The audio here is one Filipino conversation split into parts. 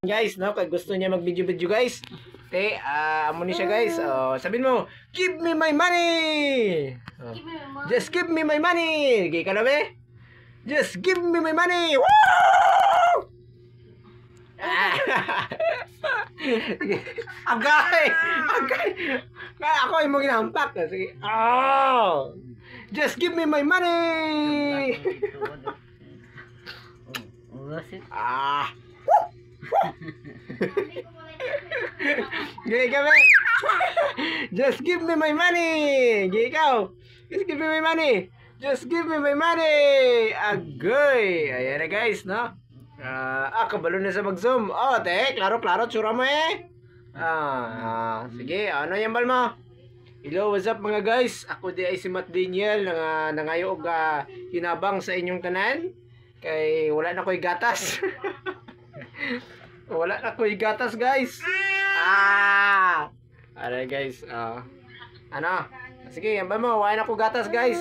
Guys, no, kay gusto niya mag-video-video guys. Okay, amo ni siya guys. Sabihin mo, give me my money. Just give me my money. Gay ka na ba? Just give me my money. Woo! Agay! Agay! Kaya ako yung mga ginampak. Sige. Oh! Just give me my money! Ah! Gini kami. Just give me my money. Gini ikaw. Just give me my money. Just give me my money. Agoy. Ayan na guys, no? Kabalo na sa mag-zoom. Klaro-klaro tsura mo eh. Sige, ano yung bal mo? Hello, what's up mga guys? Ako di ay si Matt Daniel nangayo og hinabang sa inyong tanan. Kay wala na ko'y gatas. Wala na ko'y gatas guys. Alright guys. Ano? Sige, yan ba mo? Wala na ko gatas guys.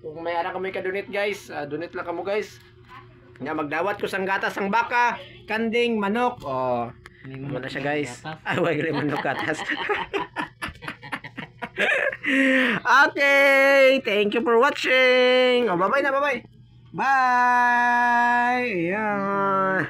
Kung may anak kami ka-donate guys, donate lang kamo guys. Nga magdawat ko sang gatas ang baka, kanding, manok. Ano na siya guys. Wag rin manok gatas. Okay, thank you for watching. Bye-bye na, bye-bye. Bye. Ayan.